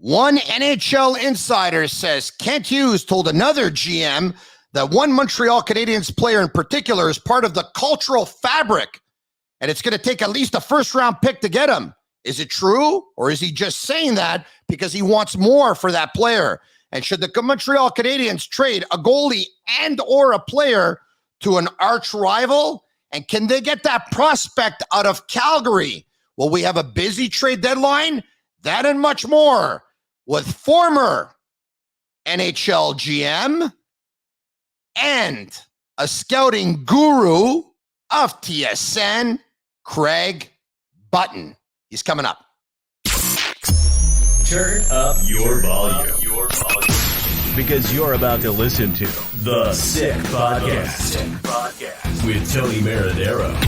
One NHL insider says Kent Hughes told another GM that one Montreal Canadiens player in particular is part of the cultural fabric, and it's going to take at least a first-round pick to get him. Is it true, or is he just saying that because he wants more for that player? And should the Montreal Canadiens trade a goalie and or a player to an arch rival? And can they get that prospect out of Calgary? Will we have a busy trade deadline? That and much more with former NHL GM and a scouting guru of TSN, Craig Button. He's coming up. Turn up your volume. Because you're about to listen to The Sick Podcast with Tony Marinaro.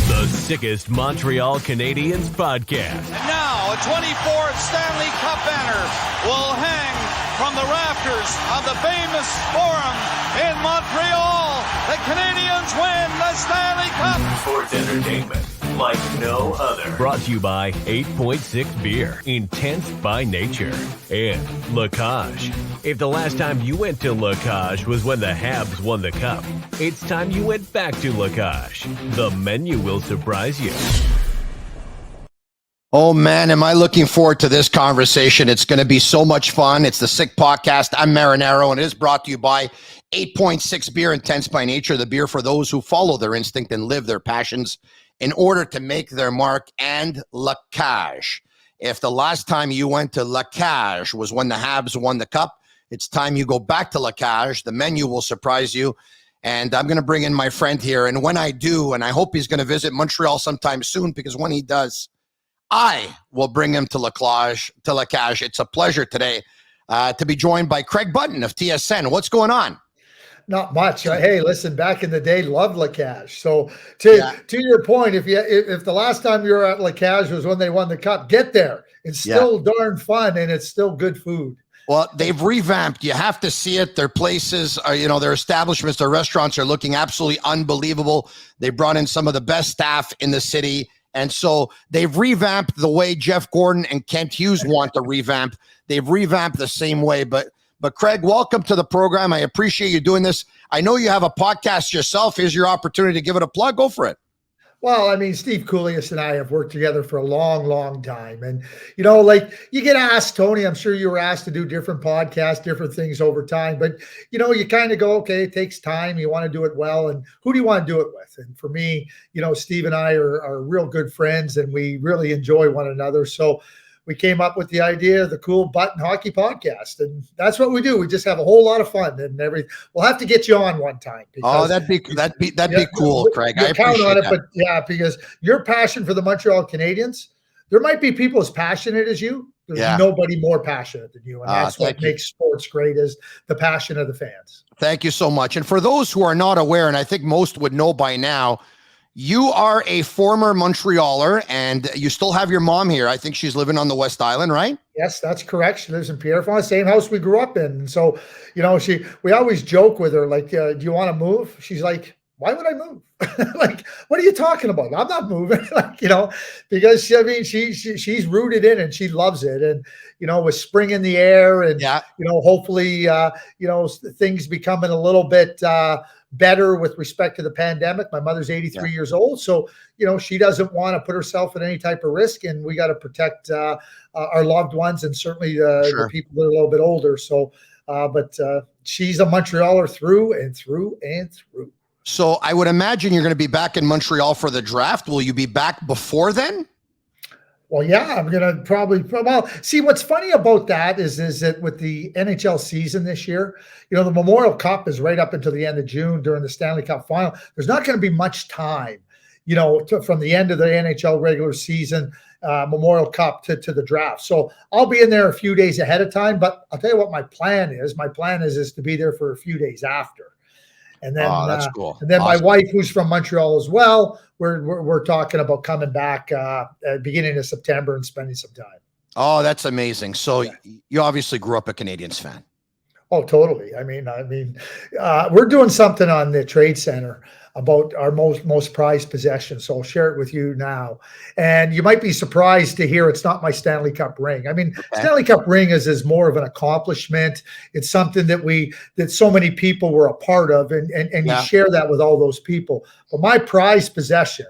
The sickest Montreal Canadiens podcast. And now a 24th Stanley Cup banner will hang from the rafters of the famous Forum in Montreal. The Canadiens win the Stanley Cup. Sports entertainment like no other. Brought to you by 8.6 Beer, intense by nature, and La Cage. If the last time you went to La Cage was when the Habs won the cup, it's time you went back to La Cage. The menu will surprise you. Oh, man, am I looking forward to this conversation. It's going to be so much fun. It's the Sick Podcast. I'm Marinaro, and it is brought to you by 8.6 Beer, intense by nature, the beer for those who follow their instinct and live their passions in order to make their mark, and La Cage. If the last time you went to La Cage was when the Habs won the cup, it's time you go back to La Cage. The menu will surprise you. And I'm going to bring in my friend here. And when I do, and I hope he's going to visit Montreal sometime soon, because when he does, I will bring him to La Cage. It's a pleasure today to be joined by Craig Button of TSN. What's going on? Not much. Hey, listen, back in the day, loved La Cage. So to your point, if the last time you were at La Cage was when they won the cup, get there. It's still darn fun, and it's still good food. Well, they've revamped. You have to see it. Their places are, their establishments, their restaurants are looking absolutely unbelievable. They brought in some of the best staff in the city. And so they've revamped the way Jeff Gordon and Kent Hughes want to revamp. They've revamped the same way. But Craig, welcome to the program. I appreciate you doing this. I know you have a podcast yourself. Here's your opportunity to give it a plug. Go for it. Well, I mean, Steve Coolius and I have worked together for a long, long time. And, you get asked, Tony, I'm sure you were asked to do different podcasts, different things over time. But, you kind of go, okay, it takes time. You want to do it well. And who do you want to do it with? And for me, Steve and I are real good friends, and we really enjoy one another. So we came up with the idea of the Cool Button Hockey Podcast, and that's what we do. We just have a whole lot of fun and everything. We'll have to get you on one time. Oh, that'd be cool, Craig. I appreciate on it, that. But because your passion for the Montreal Canadiens, there might be people as passionate as you. There's nobody more passionate than you, and that's what makes sports great, is the passion of the fans. Thank you so much. And for those who are not aware, and I think most would know by now, you are a former Montrealer, and you still have your mom here. I think she's living on the West Island, right? Yes, that's correct. She lives in Pierrefonds, same house we grew up in. And so, we always joke with her, like, do you want to move? She's like, why would I move? Like, what are you talking about? I'm not moving. Because she's rooted in it, and she loves it. And, with spring in the air, and, hopefully, things becoming a little bit better with respect to the pandemic. My mother's 83 years old. So, she doesn't want to put herself at any type of risk, and we got to protect our loved ones, and certainly the people that are a little bit older. So, but she's a Montrealer through and through and through. So I would imagine you're going to be back in Montreal for the draft. Will you be back before then? Well, yeah, I'm going to probably see what's funny about that is that with the NHL season this year, the Memorial Cup is right up until the end of June during the Stanley Cup final. There's not going to be much time, from the end of the NHL regular season, Memorial Cup to the draft. So I'll be in there a few days ahead of time, but I'll tell you what my plan is. My plan is to be there for a few days after. And then, that's cool. And then awesome. My wife, who's from Montreal as well, we're talking about coming back at the beginning of September and spending some time. Oh, that's amazing. So you obviously grew up a Canadiens fan. Oh, totally. We're doing something on the trade center about our most prized possession. So I'll share it with you now. And you might be surprised to hear it's not my Stanley Cup ring. I mean, Okay. Stanley Cup ring is more of an accomplishment. It's something that so many people were a part of, and you share that with all those people. But my prized possession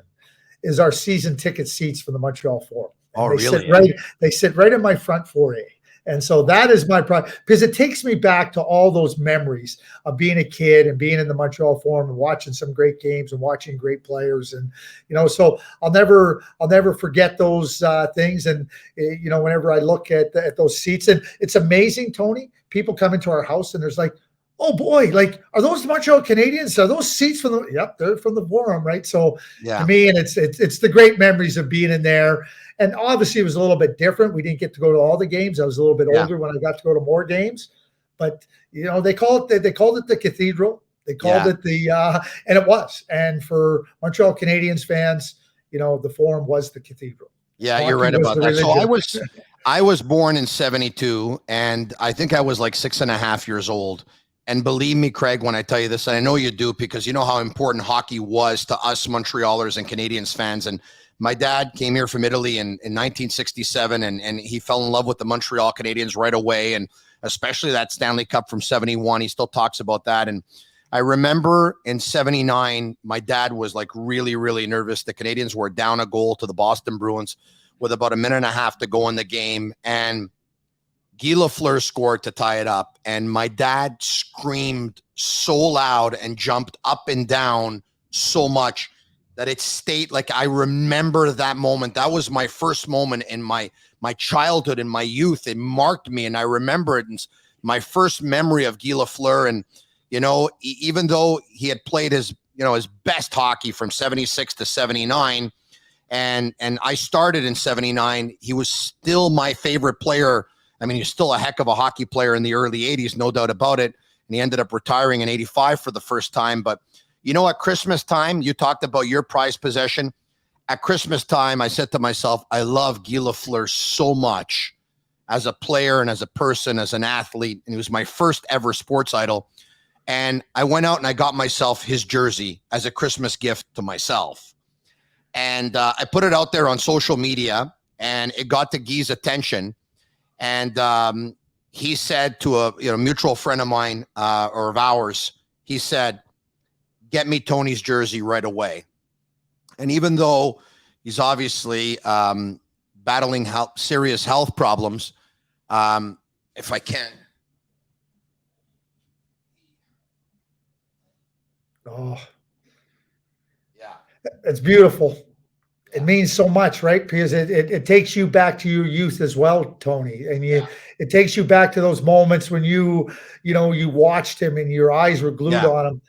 is our season ticket seats for the Montreal Forum. Oh, they really? They sit right in my front foyer. And so that is my pride, because it takes me back to all those memories of being a kid and being in the Montreal Forum and watching some great games and watching great players. And, so I'll never forget those things. And, whenever I look at those seats, and it's amazing, Tony, people come into our house and there's like, oh boy, like, are those the Montreal Canadiens? Are those seats from yep, they're from the Forum, right? So to me, and it's the great memories of being in there. And obviously it was a little bit different. We didn't get to go to all the games. I was a little bit older when I got to go to more games. But they called it the Cathedral. They called it and it was. And for Montreal Canadiens fans, the Forum was the Cathedral. Yeah, Hockey you're right about that. religion. So I was born in 72, and I think I was like 6.5 years old. And believe me, Craig, when I tell you this, and I know you do, because you know how important hockey was to us Montrealers and Canadiens fans. And my dad came here from Italy in 1967, and he fell in love with the Montreal Canadiens right away, and especially that Stanley Cup from 71. He still talks about that. And I remember in 79, my dad was like really, really nervous. The Canadiens were down a goal to the Boston Bruins with about a minute and a half to go in the game, and Guy Lafleur scored to tie it up. And my dad screamed so loud and jumped up and down so much that it stayed. Like, I remember that moment. That was my first moment in my childhood and my youth. It marked me, and I remember it. And my first memory of Guy Lafleur. And, even though he had played his best hockey from 76 to 79, and I started in 79, he was still my favorite player. I mean, he's still a heck of a hockey player in the early 80s, no doubt about it. And he ended up retiring in 85 for the first time. But, at Christmas time, you talked about your prized possession. At Christmas time, I said to myself, I love Guy Lafleur so much as a player and as a person, as an athlete. And he was my first ever sports idol. And I went out and I got myself his jersey as a Christmas gift to myself. And I put it out there on social media, and it got to Guy's attention. And he said to a mutual friend of mine or of ours, he said, get me Tony's jersey right away. And even though he's obviously battling serious health problems, if I can. Oh, yeah, it's beautiful. It means so much, right? Because it takes you back to your youth as well, Tony. And it takes you back to those moments when you watched him and your eyes were glued on him.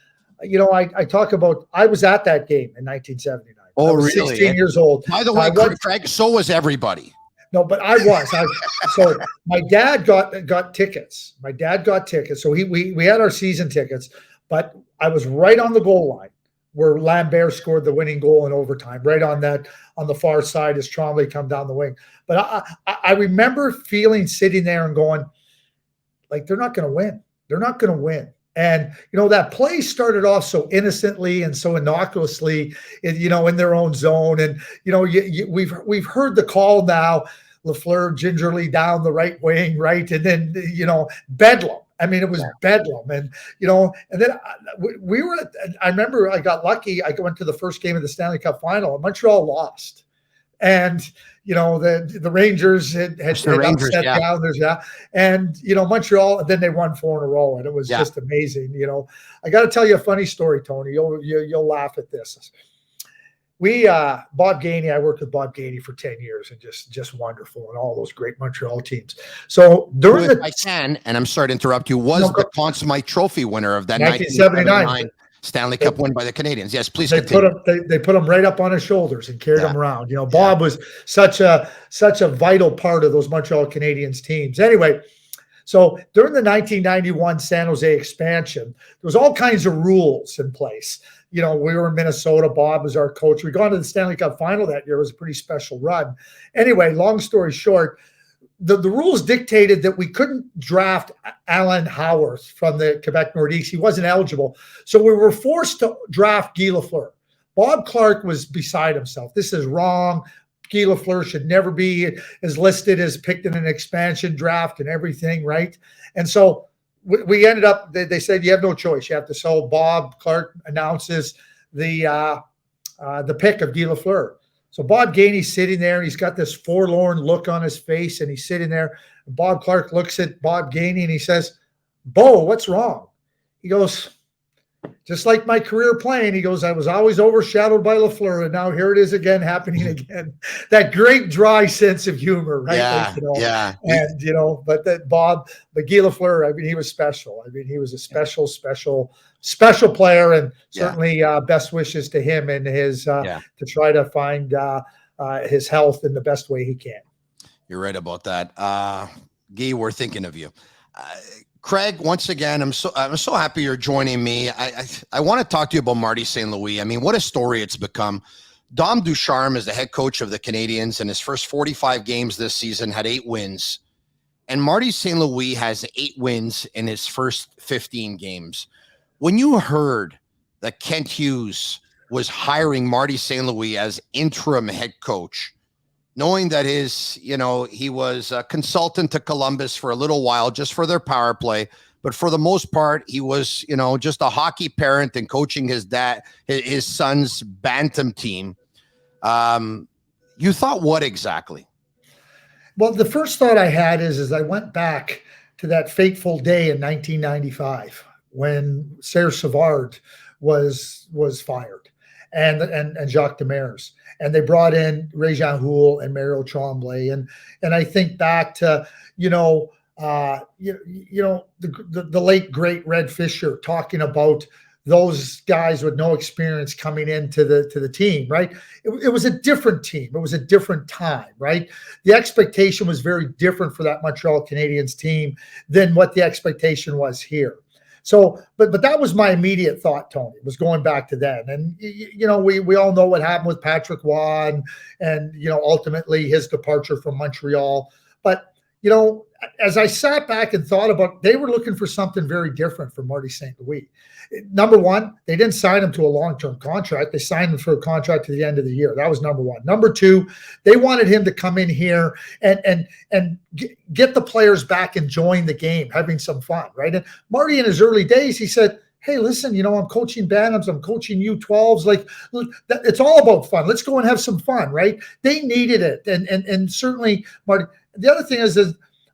I talk about, I was at that game in 1979. Oh, I was really? 16 years old. By the way, Craig, so was everybody. No, but I was. So my dad got tickets. My dad got tickets. So we had our season tickets, but I was right on the goal line where Lambert scored the winning goal in overtime, right on the far side as Trombley come down the wing. But I remember sitting there and going, like, they're not going to win. They're not going to win. And, that play started off so innocently and so innocuously, in their own zone. And, we've heard the call now, Lafleur gingerly down the right wing, right? And then, bedlam. I mean, it was bedlam. And, and then we were I remember I got lucky. I went to the first game of the Stanley Cup final, and Montreal lost. And, the Rangers had upset Islanders. Yeah. And, Montreal, and then they won 4 in a row. And it was just amazing. I got to tell you a funny story, Tony. You'll laugh at this. Bob Gainey, I worked with Bob Gainey for 10 years, and just wonderful, and all those great Montreal teams. So during and I'm sorry to interrupt you, was the Conn Smythe Trophy winner of that 1979 Stanley Cup win by the Canadiens. Yes, please continue. They put him right up on his shoulders and carried him around. Bob was such a vital part of those Montreal Canadiens teams. Anyway, so during the 1991 San Jose expansion, there was all kinds of rules in place. We were in Minnesota. Bob was our coach. We got to the Stanley Cup final that year. It was a pretty special run. Anyway, long story short, the rules dictated that we couldn't draft Alan Howarth from the Quebec Nordiques. He wasn't eligible. So we were forced to draft Guy Lafleur. Bob Clark was beside himself. This is wrong. Guy Lafleur should never be as listed as picked in an expansion draft and everything, right? And so we ended up, they said, you have no choice. You have to. So Bob Clark announces the pick of Guy Lafleur. So Bob Gainey's sitting there. He's got this forlorn look on his face, and he's sitting there. And Bob Clark looks at Bob Gainey, and he says, Bo, what's wrong? He goes, just like my career playing, he goes, I was always overshadowed by Lafleur, and now here it is again, happening again. That great dry sense of humor, right? Yeah, yeah. And, but Guy Lafleur, I mean, he was special. I mean, he was a special player, and certainly best wishes to him and his to try to find his health in the best way he can. You're right about that. Guy, we're thinking of you. Craig, once again, I'm so happy you're joining me. I want to talk to you about Marty St. Louis. I mean, what a story it's become. Dom Ducharme is the head coach of the Canadiens, and his first 45 games this season had 8 wins. And Marty St. Louis has 8 wins in his first 15 games. When you heard that Kent Hughes was hiring Marty St. Louis as interim head coach, knowing that he was a consultant to Columbus for a little while just for their power play, but for the most part, he was, just a hockey parent and coaching his son's bantam team. You thought what exactly? Well, the first thought I had is I went back to that fateful day in 1995 when Serge Savard was fired and Jacques Demers. And they brought in Réjean Houle and Mario Tremblay, and I think back to the late great Red Fisher talking about those guys with no experience coming into the team, right? It was a different team. It was a different time, right? The expectation was very different for that Montreal Canadiens team than what the expectation was here. So, but that was my immediate thought, Tony, was going back to then. And, we all know what happened with Patrick Waugh and ultimately his departure from Montreal. But, as I sat back and thought about, they were looking for something very different from Marty St. Louis. Number one, they didn't sign him to a long-term contract. They signed him for a contract to the end of the year. That was number one. Number two, they wanted him to come in here and get the players back enjoying the game, having some fun, right? And Marty, in his early days, he said, hey, listen, I'm coaching Bantams, I'm coaching U12s. Like, it's all about fun. Let's go and have some fun, right? They needed it. And certainly, Marty, the other thing is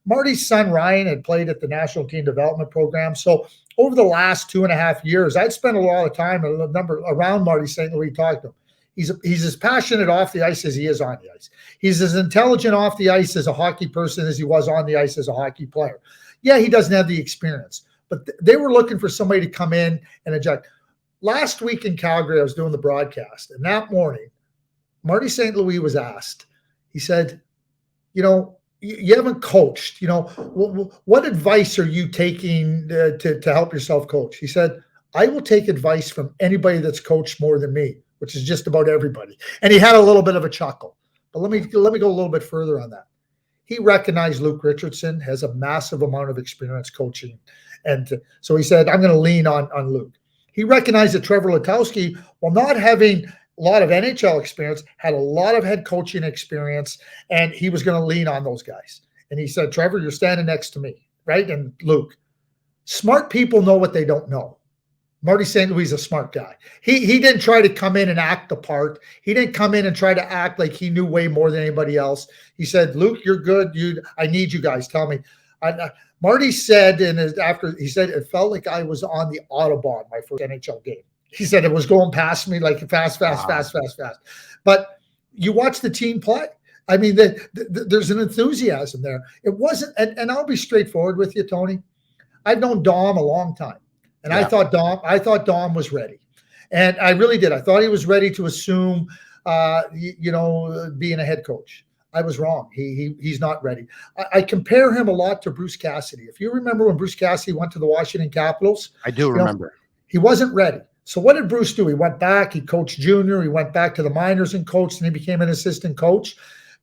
Marty's son, Ryan, had played at the National Team Development Program. So over the last 2.5 years, I'd spent a lot of time around Marty St. Louis talking to him. He's as passionate off the ice as he is on the ice. He's as intelligent off the ice as a hockey person as he was on the ice as a hockey player. Yeah, he doesn't have the experience, but they were looking for somebody to come in and inject. Last week in Calgary, I was doing the broadcast, and that morning, Marty St. Louis was asked, he said, you haven't coached, what advice are you taking to help yourself coach? He said, I will take advice from anybody that's coached more than me, which is just about everybody. And he had a little bit of a chuckle, but let me go a little bit further on that. He recognized Luke Richardson has a massive amount of experience coaching. And so he said, I'm going to lean on Luke. He recognized that Trevor Letowski, while not having a lot of NHL experience, had a lot of head coaching experience, and he was going to lean on those guys. And he said, Trevor, you're standing next to me, right? And Luke, smart people know what they don't know. Marty St. Louis is a smart guy. He didn't try to come in and act the part. He didn't come in and try to act like he knew way more than anybody else. He said, Luke, you're good. I need you guys. Tell me. Marty said, he said, it felt like I was on the Autobahn my first NHL game. He said it was going past me like fast. But you watch the team play. I mean, there's an enthusiasm there. It wasn't, and I'll be straightforward with you, Tony. I've known Dom a long time, and I thought Dom was ready, and I really did. I thought he was ready to assume, being a head coach. I was wrong. He's not ready. I compare him a lot to Bruce Cassidy. If you remember when Bruce Cassidy went to the Washington Capitals, I do remember. He wasn't ready. So what did Bruce do? He went back, he coached junior, he went back to the minors and coached, and he became an assistant coach.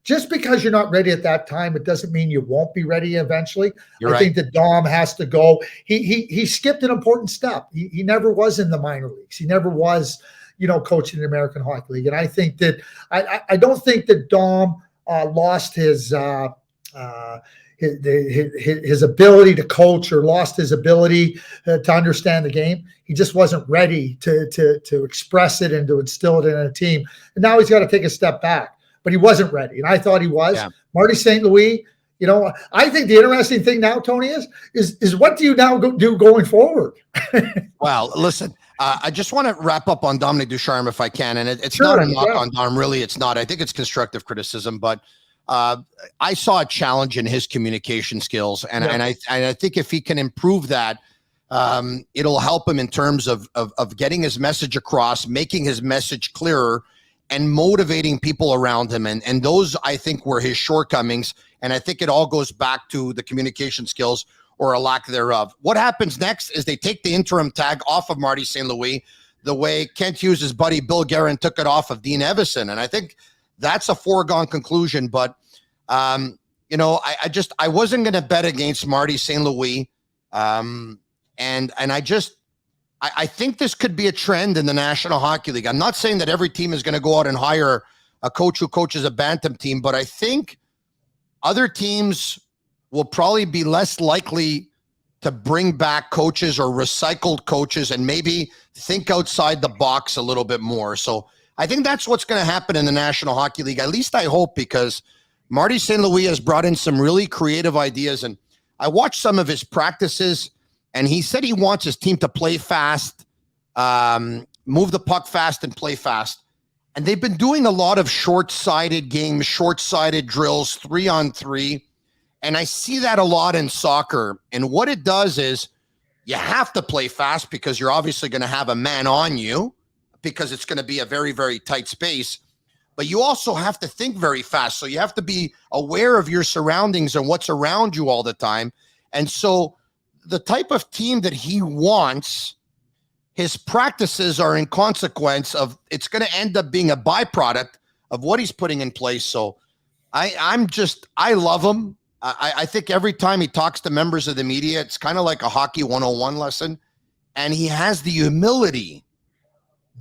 just because you're not ready at that time, it doesn't mean you won't be ready eventually. You're I think that Dom has to go. He skipped an important step. He never was in the minor leagues. He never was, coaching the American Hockey League. And I think that I don't think that Dom lost his ability to coach or lost his ability to understand the game. He just wasn't ready to express it and to instill it in a team. And now he's got to take a step back, but he wasn't ready. And I thought he was. Yeah. Marty St. Louis, I think the interesting thing now, Tony, is what do you now do going forward? Well, listen, I just want to wrap up on Dominic Ducharme if I can. And it's not a knock on Dom. Really, it's not. I think it's constructive criticism, but I saw a challenge in his communication skills, and I think if he can improve that, it'll help him in terms of getting his message across, making his message clearer, and motivating people around him. And those, I think, were his shortcomings. And I think it all goes back to the communication skills or a lack thereof. What happens next is they take the interim tag off of Marty St. Louis the way Kent Hughes' buddy Bill Guerin took it off of Dean Evison. And I think that's a foregone conclusion. But, I wasn't going to bet against Marty St. Louis. And I think this could be a trend in the National Hockey League. I'm not saying that every team is going to go out and hire a coach who coaches a bantam team, but I think other teams will probably be less likely to bring back coaches or recycled coaches and maybe think outside the box a little bit more. So I think that's what's going to happen in the National Hockey League. At least I hope, because Marty St. Louis has brought in some really creative ideas. And I watched some of his practices, and he said he wants his team to play fast, move the puck fast, and play fast. And they've been doing a lot of short-sided games, short-sided drills, 3-on-3. And I see that a lot in soccer. And what it does is you have to play fast because you're obviously going to have a man on you because it's going to be a very, very tight space. But you also have to think very fast. So you have to be aware of your surroundings and what's around you all the time. And so the type of team that he wants, his practices are in consequence of, it's going to end up being a byproduct of what he's putting in place. So I love him. I think every time he talks to members of the media, it's kind of like a hockey 101 lesson. And he has the humility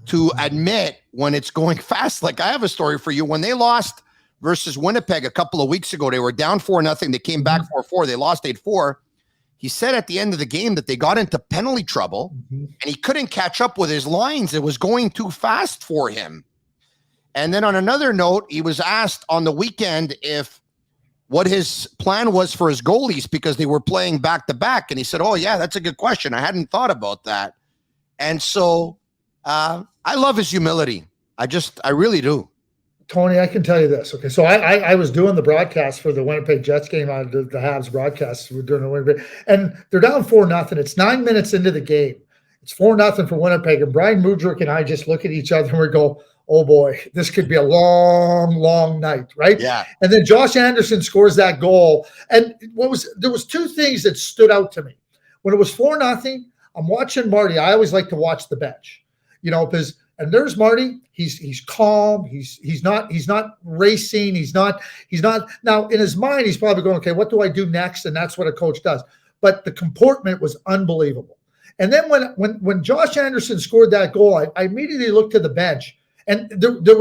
to admit when it's going fast. Like, I have a story for you. When they lost versus Winnipeg a couple of weeks ago, they were down 4-0. They came back 4-4. They lost 8-4. He said at the end of the game that they got into penalty trouble and he couldn't catch up with his lines. It was going too fast for him. And then on another note, he was asked on the weekend what his plan was for his goalies because they were playing back-to-back. And he said, oh, yeah, that's a good question. I hadn't thought about that. And so I love his humility. I really do. Tony, I can tell you this. Okay, so I was doing the broadcast for the Winnipeg Jets game on the Habs broadcast. We're doing the Winnipeg, and they're down 4-0. It's 9 minutes into the game. It's 4-0 for Winnipeg, and Brian Mudryk and I just look at each other and we go, "Oh boy, this could be a long, long night, right?" Yeah. And then Josh Anderson scores that goal, and there was two things that stood out to me when it was 4-0. I'm watching Marty. I always like to watch the bench, because. And there's Marty. He's calm. He's not racing. He's not now in his mind. He's probably going, okay, what do I do next? And that's what a coach does. But the comportment was unbelievable. And then when Josh Anderson scored that goal, I immediately looked to the bench, and there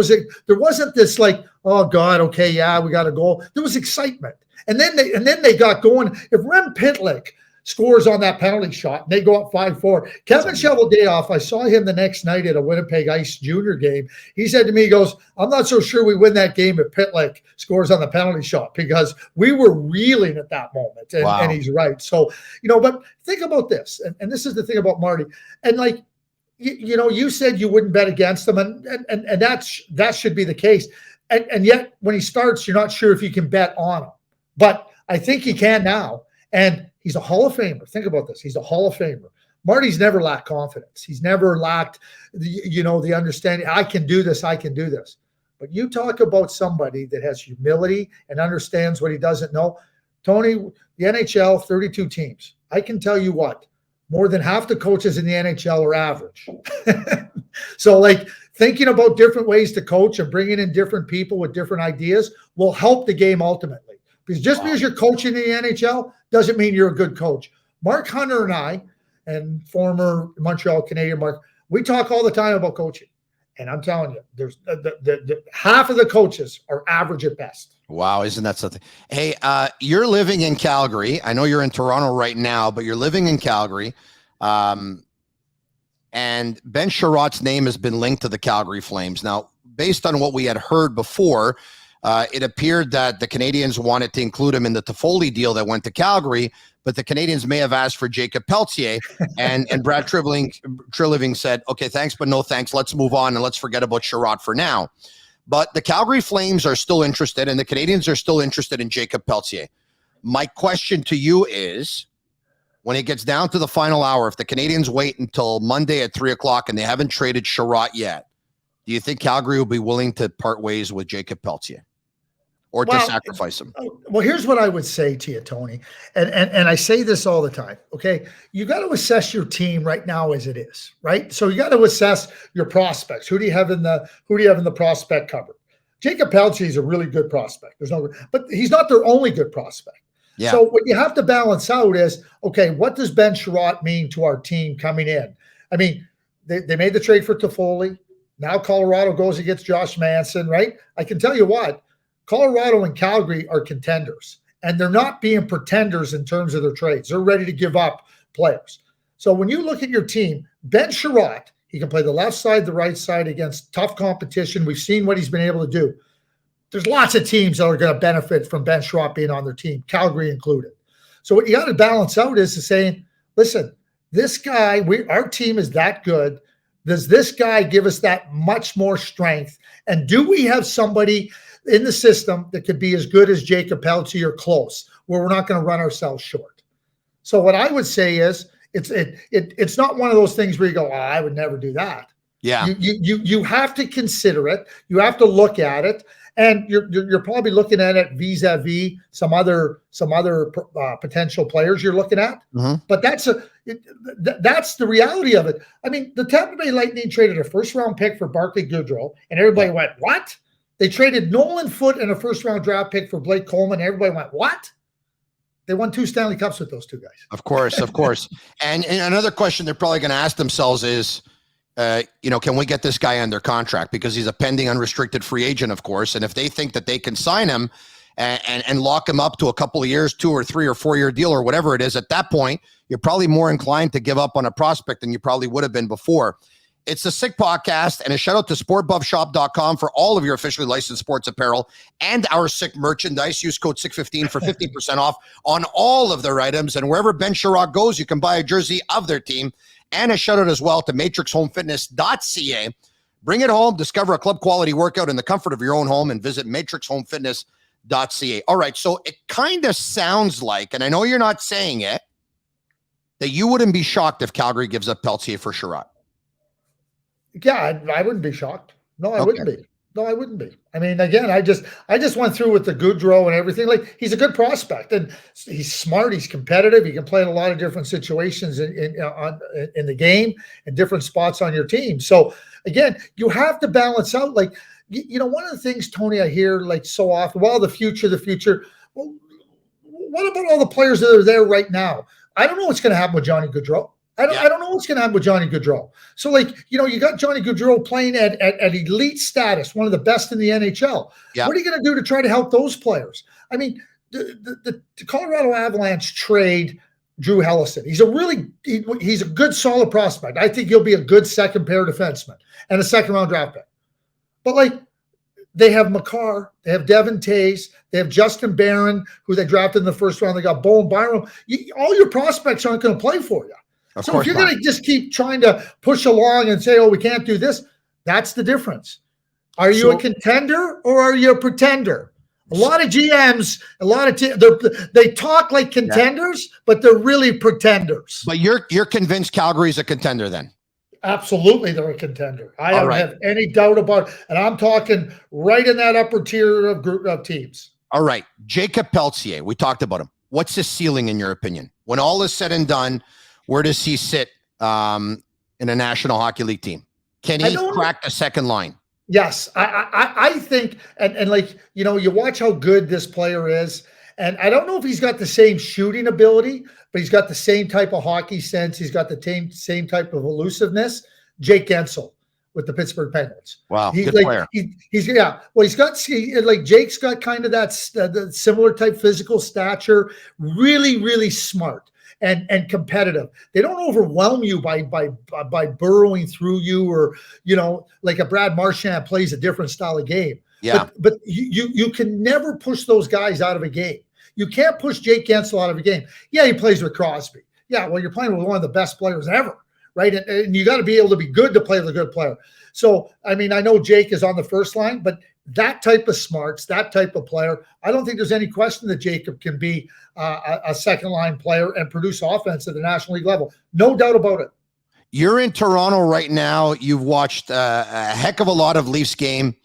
wasn't this like, oh God, okay, yeah, we got a goal. There was excitement, and then they got going. If Rem Pitlick scores on that penalty shot, and they go up 5-4. Kevin Cheveldayoff, I saw him the next night at a Winnipeg Ice junior game. He said to me, he goes, I'm not so sure we win that game if Pitlick scores on the penalty shot, because we were reeling at that moment. And, and he's right. So, but think about this. And this is the thing about Marty. And like, you said you wouldn't bet against him, and that should be the case. And yet when he starts, you're not sure if you can bet on him. But I think he can now. And he's a Hall of Famer. Think about this. He's a Hall of Famer. Marty's never lacked confidence. He's never lacked, the understanding, I can do this, I can do this. But you talk about somebody that has humility and understands what he doesn't know. Tony, the NHL, 32 teams. I can tell you what, more than half the coaches in the NHL are average. So, like, thinking about different ways to coach and bringing in different people with different ideas will help the game ultimately. Because just because you're coaching in the NHL doesn't mean you're a good coach. Mark Hunter and I, and former Montreal Canadian Mark, we talk all the time about coaching. And I'm telling you, there's the half of the coaches are average at best. Wow, isn't that something? Hey, you're living in Calgary. I know you're in Toronto right now, but you're living in Calgary. And Ben Sherratt's name has been linked to the Calgary Flames. Now, based on what we had heard before, it appeared that the Canadians wanted to include him in the Toffoli deal that went to Calgary, but the Canadians may have asked for Jacob Peltier, and Brad Treliving said, okay, thanks, but no thanks. Let's move on and let's forget about Sherratt for now. But the Calgary Flames are still interested, and the Canadians are still interested in Jacob Peltier. My question to you is, when it gets down to the final hour, if the Canadians wait until Monday at 3:00 and they haven't traded Sherratt yet, do you think Calgary will be willing to part ways with Jacob Peltier or to sacrifice him? Well, here's what I would say to you, Tony. And I say this all the time. Okay. You got to assess your team right now as it is, right? So you got to assess your prospects. Who do you have in the prospect cupboard? Jacob Peltier is a really good prospect. But he's not their only good prospect. Yeah. So what you have to balance out is, okay, what does Ben Sherratt mean to our team coming in? I mean, they made the trade for Toffoli. Now Colorado goes against Josh Manson, right? I can tell you what, Colorado and Calgary are contenders, and they're not being pretenders in terms of their trades. They're ready to give up players. So when you look at your team, Ben Sherratt, he can play the left side, the right side against tough competition. We've seen what he's been able to do. There's lots of teams that are going to benefit from Ben Sherratt being on their team, Calgary included. So what you got to balance out is to say, listen, this guy, our team is that good. Does this guy give us that much more strength? And do we have somebody in the system that could be as good as Jacob Peltier or close, where we're not going to run ourselves short? So what I would say is it's not one of those things where you go, I would never do that. Yeah. You have to consider it. You have to look at it. And you're probably looking at it vis-a-vis some other potential players you're looking at. Mm-hmm. But that's the reality of it. I mean, the Tampa Bay Lightning traded a first-round pick for Barclay Goudreau, and everybody went, what? They traded Nolan Foote and a first-round draft pick for Blake Coleman, and everybody went, what? They won 2 Stanley Cups with those two guys. Of course. And another question they're probably going to ask themselves is, can we get this guy under contract? Because he's a pending unrestricted free agent, of course. And if they think that they can sign him and lock him up to a couple of years, 2 or 3 or 4 year deal or whatever it is, at that point, you're probably more inclined to give up on a prospect than you probably would have been before. It's a Sick Podcast, and a shout out to sportbuffshop.com for all of your officially licensed sports apparel and our Sick merchandise. Use code SICK15 for 50% off on all of their items. And wherever Ben Sherratt goes, you can buy a jersey of their team. And a shout out as well to matrixhomefitness.ca. Bring it home, discover a club quality workout in the comfort of your own home, and visit matrixhomefitness.ca. All right, so it kind of sounds like, and I know you're not saying it, that you wouldn't be shocked if Calgary gives up Peltier for Sherratt. Yeah, I wouldn't be shocked. No, I wouldn't be. No, I wouldn't be. I mean, again, I just went through with the Goudreau and everything. Like, he's a good prospect, and he's smart. He's competitive. He can play in a lot of different situations in the game and different spots on your team. So again, you have to balance out. Like, one of the things, Tony, I hear like so often, well, the future. Well, what about all the players that are there right now? I don't know what's going to happen with Johnny Goudreau. I don't know what's going to happen with Johnny Gaudreau. So, you got Johnny Gaudreau playing at elite status, one of the best in the NHL. Yeah. What are you going to do to try to help those players? I mean, the Colorado Avalanche trade Drew Helleson. He's a good, solid prospect. I think he'll be a good second pair defenseman and a second-round draft pick. But, they have Makar, they have Devin Tays, they have Justin Barron, who they drafted in the first round. They got Bowen Byram. All your prospects aren't going to play for you. So if you're going to just keep trying to push along and say, we can't do this, that's the difference. Are you a contender or are you a pretender? A lot of GMs, they talk like contenders, but they're really pretenders. But you're convinced Calgary's a contender then? Absolutely, they're a contender. I don't have any doubt about it. And I'm talking right in that upper tier of teams. All right. Jacob Peltier, we talked about him. What's his ceiling in your opinion? When all is said and done, where does he sit in a National Hockey League team? Can he crack the second line? Yes, I think, and like, you know, you watch how good this player is, and I don't know if he's got the same shooting ability, but he's got the same type of hockey sense. He's got the same type of elusiveness. Jake Guentzel with the Pittsburgh Penguins. Wow, he's good like, player. He's yeah. Well, like Jake's got kind of that the similar type physical stature. Really, really smart and competitive. They don't overwhelm you by burrowing through you, or, you know, like a Brad Marchand plays a different style of game. Yeah. But you can never push those guys out of a game. You can't push Jake Guentzel out of a game. Yeah, he plays with Crosby. Yeah, well, you're playing with one of the best players ever, right? And you got to be able to be good to play with a good player. So, I mean, I know Jake is on the first line, but that type of smarts, that type of player, I don't think there's any question that Jacob can be a second line player and produce offense at the National League level. No doubt about it. You're in Toronto right now. You've watched a heck of a lot of Leafs games.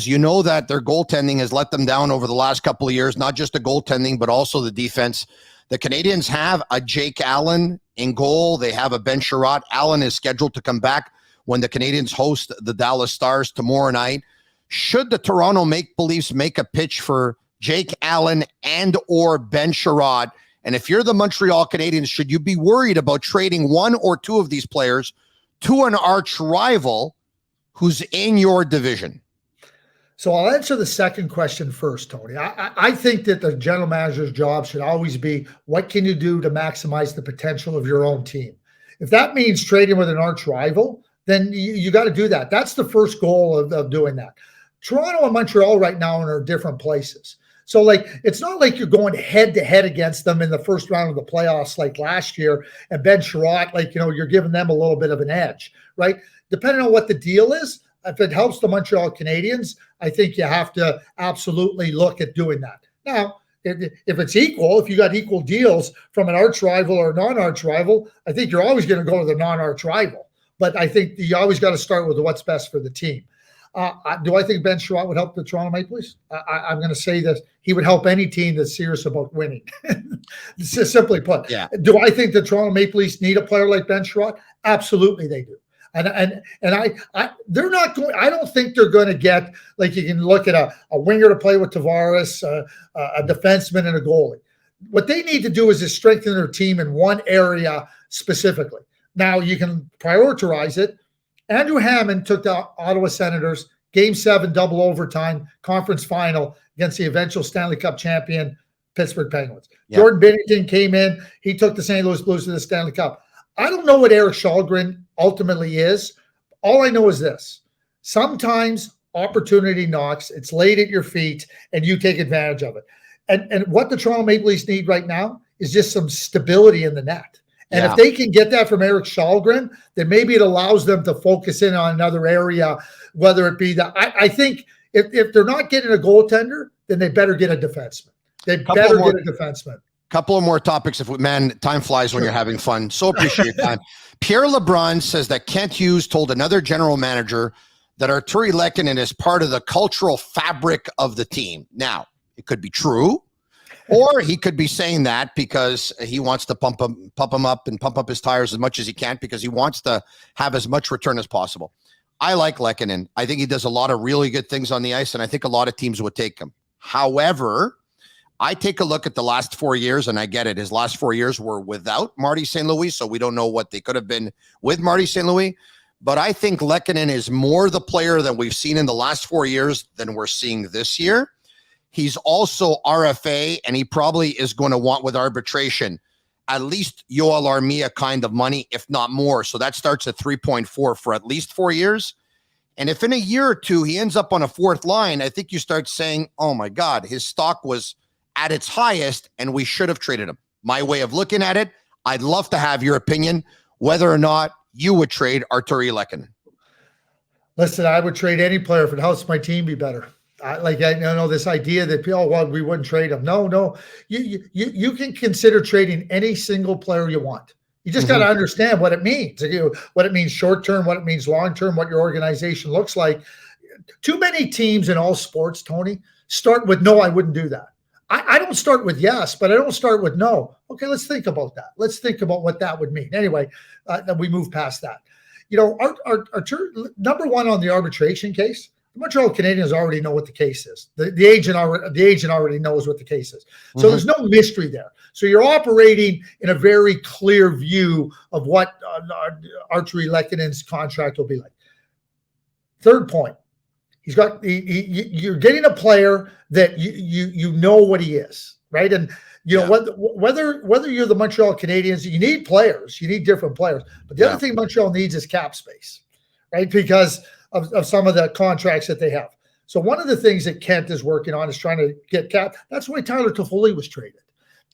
You know that their goaltending has let them down over the last couple of years, not just the goaltending, but also the defense. The Canadiens have a Jake Allen in goal. They have a Ben Sherratt. Allen is scheduled to come back when the Canadiens host the Dallas Stars tomorrow night. Should the Toronto Maple Leafs make a pitch for Jake Allen and or Ben Sherratt? And if you're the Montreal Canadiens, should you be worried about trading one or two of these players to an arch rival who's in your division? So I'll answer the second question first, Tony. I think that the general manager's job should always be, what can you do to maximize the potential of your own team? If that means trading with an arch rival, then you got to do that. That's the first goal of doing that. Toronto and Montreal right now are in different places. So, like, it's not like you're going head-to-head against them in the first round of the playoffs like last year, and Ben Sherratt, like, you know, you're giving them a little bit of an edge, right? Depending on what the deal is, if it helps the Montreal Canadiens, I think you have to absolutely look at doing that. Now, if it's equal, if you got equal deals from an arch rival or a non-arch rival, I think you're always going to go to the non-arch rival. But I think you always got to start with what's best for the team. Do I think Ben Sherratt would help the Toronto Maple Leafs? I'm going to say that he would help any team that's serious about winning. Simply put. Yeah. Do I think the Toronto Maple Leafs need a player like Ben Sherratt? Absolutely, they do. And they're not going. I don't think they're going to get, like, you can look at a winger to play with Tavares, a defenseman, and a goalie. What they need to do is to strengthen their team in one area specifically. Now you can prioritize it. Andrew Hammond took the Ottawa Senators Game 7 double overtime conference final against the eventual Stanley Cup champion Pittsburgh Penguins. Yeah. Jordan Binnington came in. He took the St. Louis Blues to the Stanley Cup. I don't know what Erik Källgren ultimately is. All I know is this. Sometimes opportunity knocks. It's laid at your feet, and you take advantage of it. And what the Toronto Maple Leafs need right now is just some stability in the net. And if they can get that from Erik Källgren, then maybe it allows them to focus in on another area, whether it be that. I think if they're not getting a goaltender, then they better get a defenseman. They better get a defenseman. Couple of more topics. Time flies when you're having fun. So appreciate your time. Pierre LeBrun says that Kent Hughes told another general manager that Arturi Lehkonen is part of the cultural fabric of the team. Now, it could be true, or he could be saying that because he wants to pump him up and pump up his tires as much as he can because he wants to have as much return as possible. I like Lehkonen. I think he does a lot of really good things on the ice, and I think a lot of teams would take him. However, I take a look at the last 4 years, and I get it. His last 4 years were without Marty St. Louis, so we don't know what they could have been with Marty St. Louis. But I think Lehkonen is more the player that we've seen in the last 4 years than we're seeing this year. He's also RFA, and he probably is going to want, with arbitration, at least Yoel Armia kind of money, if not more. So that starts at 3.4 for at least 4 years. And if in a year or two he ends up on a fourth line, I think you start saying, oh my God, his stock was at its highest and we should have traded him. My way of looking at it, I'd love to have your opinion, whether or not you would trade Arturi Lehkonen. Listen, I would trade any player if it helps my team be better. I know this idea that we wouldn't trade him. No. You can consider trading any single player you want. You just got to understand what it means. What it means short term, what it means long term, what your organization looks like. Too many teams in all sports, Tony, start with no, I wouldn't do that. I don't start with yes, but I don't start with no. Okay, let's think about that. Let's think about what that would mean. Anyway, we move past that. number one on the arbitration case, the Montreal Canadiens already know what the case is. The agent already knows what the case is. So there's no mystery there. So you're operating in a very clear view of what Arturi Lekkonen's contract will be like. Third point, you're getting a player that you know what he is, right? And whether you're the Montreal Canadiens, you need players, you need different players. But the other thing Montreal needs is cap space, right? Because of some of the contracts that they have. So one of the things that Kent is working on is trying to get cap. That's why Tyler Toffoli was traded.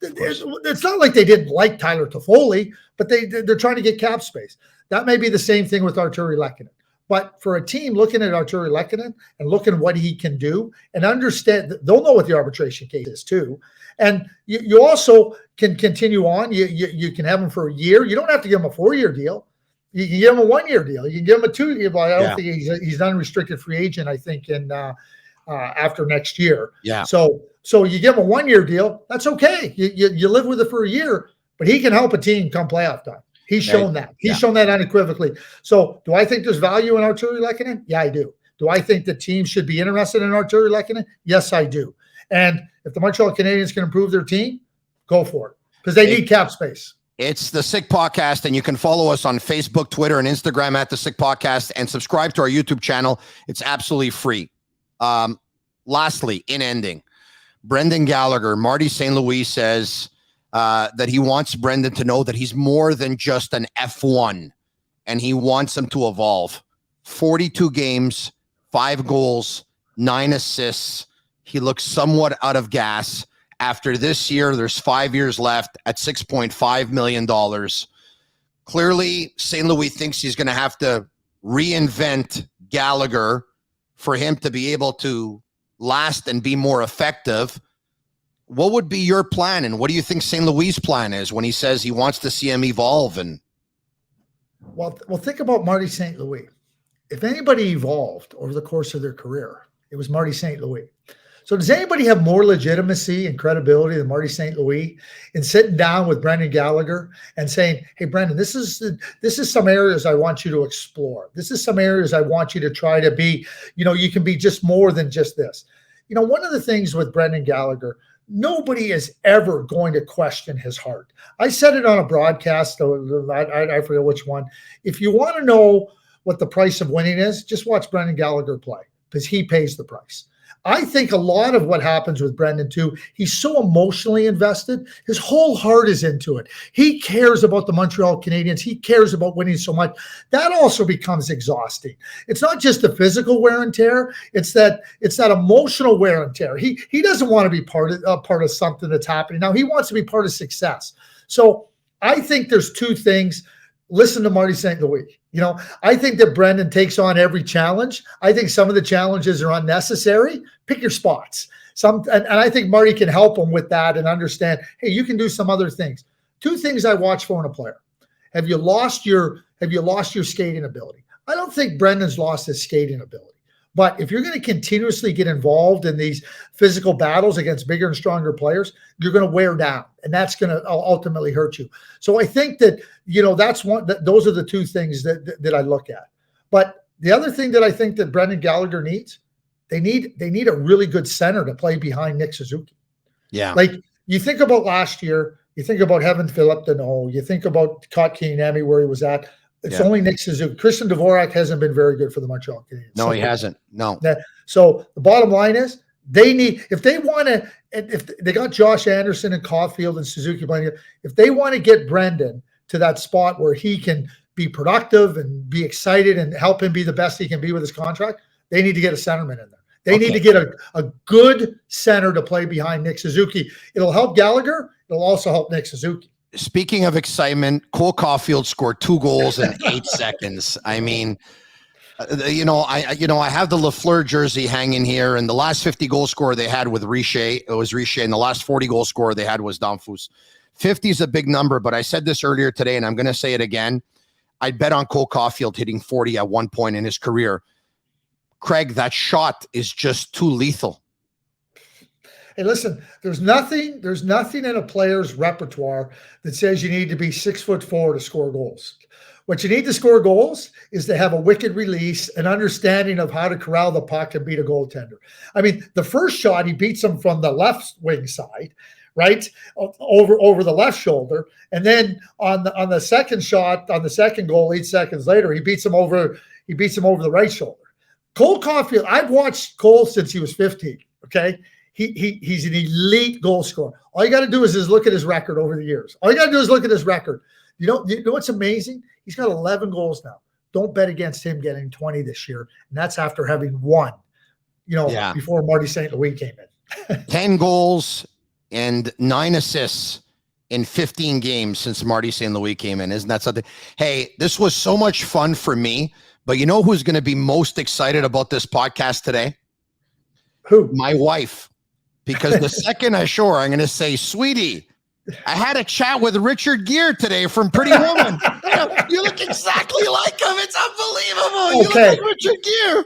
It's not like they didn't like Tyler Toffoli, but they're trying to get cap space. That may be the same thing with Arturi Lekkonen. But for a team looking at Arturi Lekkonen and looking at what he can do and understand, they'll know what the arbitration case is too. And you also can continue on. You can have him for a year. You don't have to give him a 4-year deal. You can give him a 1-year deal. You can give him a 2-year. But I don't think he's an unrestricted free agent. I think in after next year. Yeah. So you give him a 1-year deal. That's okay. You live with it for a year, but he can help a team come playoff time. He's shown that. He's shown that unequivocally. So do I think there's value in Arturi Lekkonen? Yeah, I do. Do I think the team should be interested in Arturi Lekkonen? Yes, I do. And if the Montreal Canadiens can improve their team, go for it because they need cap space. It's the Sick Podcast, and you can follow us on Facebook, Twitter, and Instagram at the Sick Podcast, and subscribe to our YouTube channel. It's absolutely free. Lastly, in ending, Brendan Gallagher, Marty St. Louis says that he wants Brendan to know that he's more than just an F1, and he wants him to evolve. 42 games, 5 goals, 9 assists. He looks somewhat out of gas. After this year, there's 5 years left at $6.5 million. Clearly, St. Louis thinks he's going to have to reinvent Gallagher for him to be able to last and be more effective. What would be your plan, and what do you think St. Louis' plan is when he says he wants to see him evolve? And well, think about Marty St. Louis. If anybody evolved over the course of their career, it was Marty St. Louis. So does anybody have more legitimacy and credibility than Marty St. Louis in sitting down with Brendan Gallagher and saying, hey, Brendan, this is some areas I want you to explore. This is some areas I want you to try to be, you can be just more than just this. One of the things with Brendan Gallagher, nobody is ever going to question his heart. I said it on a broadcast, I forget which one. If you want to know what the price of winning is, just watch Brendan Gallagher play because he pays the price. I think a lot of what happens with Brendan too, he's so emotionally invested. His whole heart is into it. He cares about the Montreal Canadiens. He cares about winning so much. That also becomes exhausting. It's not just the physical wear and tear. It's that emotional wear and tear. He doesn't want to be part of something that's happening now. He wants to be part of success. So I think there's two things. Listen to Marty St. Louis. I think that Brendan takes on every challenge. I think some of the challenges are unnecessary. Pick your spots. And I think Marty can help him with that and understand, hey, you can do some other things. 2 things I watch for in a player. Have you lost your skating ability? I don't think Brendan's lost his skating ability. But if you're going to continuously get involved in these physical battles against bigger and stronger players, you're going to wear down, and that's going to ultimately hurt you. So I think that, those are the 2 things that I look at. But the other thing that I think that Brendan Gallagher needs, they need a really good center to play behind Nick Suzuki. Yeah. Like you think about last year, you think about Heaven Philip Deneau, you think about Kotkaniemi where he was at. It's only Nick Suzuki. Christian Dvorak hasn't been very good for the Montreal Canadiens. No, he hasn't. No. So the bottom line is if they got Josh Anderson and Caufield and Suzuki playing, if they want to get Brendan to that spot where he can be productive and be excited and help him be the best he can be with his contract, they need to get a centerman in there. They need to get a good center to play behind Nick Suzuki. It'll help Gallagher. It'll also help Nick Suzuki. Speaking of excitement, Cole Caufield scored 2 goals in 8 seconds. I mean, I have the Lafleur jersey hanging here, and the last 50 goal scorer they had with Richer, it was Richer, and the last 40 goal scorer they had was Danfus. 50 is a big number, but I said this earlier today, and I'm going to say it again. I'd bet on Cole Caufield hitting 40 at one point in his career. Craig, that shot is just too lethal. Hey, listen, there's nothing in a player's repertoire that says you need to be 6'4" to score goals. What you need to score goals is to have a wicked release, an understanding of how to corral the puck and beat a goaltender. I mean, the first shot, he beats him from the left wing side, right? Over the left shoulder. And then on the second shot, on the second goal, 8 seconds later, he beats him over the right shoulder. Cole Caufield, I've watched Cole since he was 15. Okay. He's an elite goal scorer. All you got to do is look at his record over the years. All you got to do is look at his record. You know what's amazing? He's got 11 goals now. Don't bet against him getting 20 this year. And that's after having won, before Marty St. Louis came in. 10 goals and 9 assists in 15 games since Marty St. Louis came in. Isn't that something? Hey, this was so much fun for me, but you know who's going to be most excited about this podcast today? Who? My wife. Because the second I show her, I'm going to say, sweetie, I had a chat with Richard Gere today from Pretty Woman. You look exactly like him. It's unbelievable. Okay. You look like Richard Gere.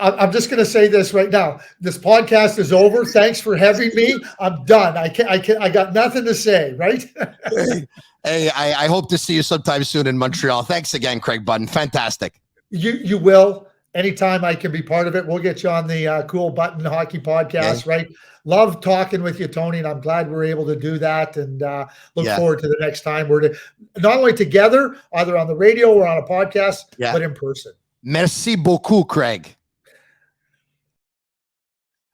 I'm just going to say this right now. This podcast is over. Thanks for having me. I'm done. I got nothing to say, right? Hey, I hope to see you sometime soon in Montreal. Thanks again, Craig Button. Fantastic. You will. Anytime I can be part of it, we'll get you on the Cool Button Hockey Podcast, right? Love talking with you, Tony, and I'm glad we're able to do that, and look forward to the next time we're not only together, either on the radio or on a podcast, but in person. Merci beaucoup, Craig.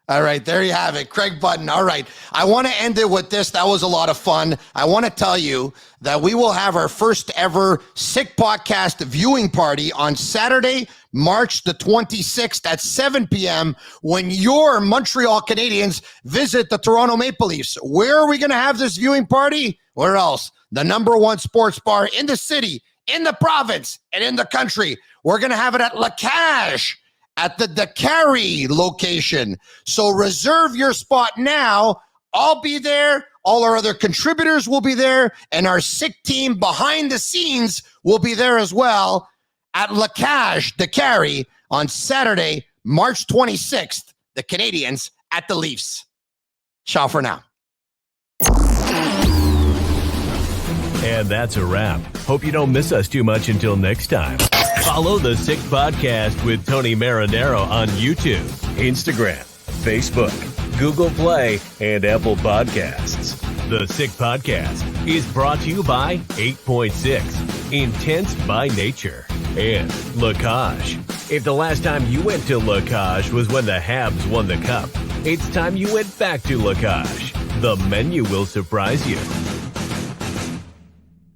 All right, there you have it. Craig Button. All right. I want to end it with this. That was a lot of fun. I want to tell you that we will have our first ever Sick Podcast viewing party on Saturday, March the 26th at 7 p.m. when your Montreal Canadiens visit the Toronto Maple Leafs. Where are we going to have this viewing party? Where else? The #1 sports bar in the city, in the province, and in the country. We're going to have it at La Cage, at the Dakari location. So reserve your spot now. I'll be there. All our other contributors will be there. And our sick team behind the scenes will be there as well at La Cage, Dakari on Saturday, March 26th. The Canadiens at the Leafs. Ciao for now. And that's a wrap. Hope you don't miss us too much until next time. Follow the Sick Podcast with Tony Marinaro on YouTube, Instagram, Facebook, Google Play, and Apple Podcasts. The Sick Podcast is brought to you by 8.6, Intense by Nature, and La Cage. If the last time you went to La Cage was when the Habs won the Cup, it's time you went back to La Cage. The menu will surprise you.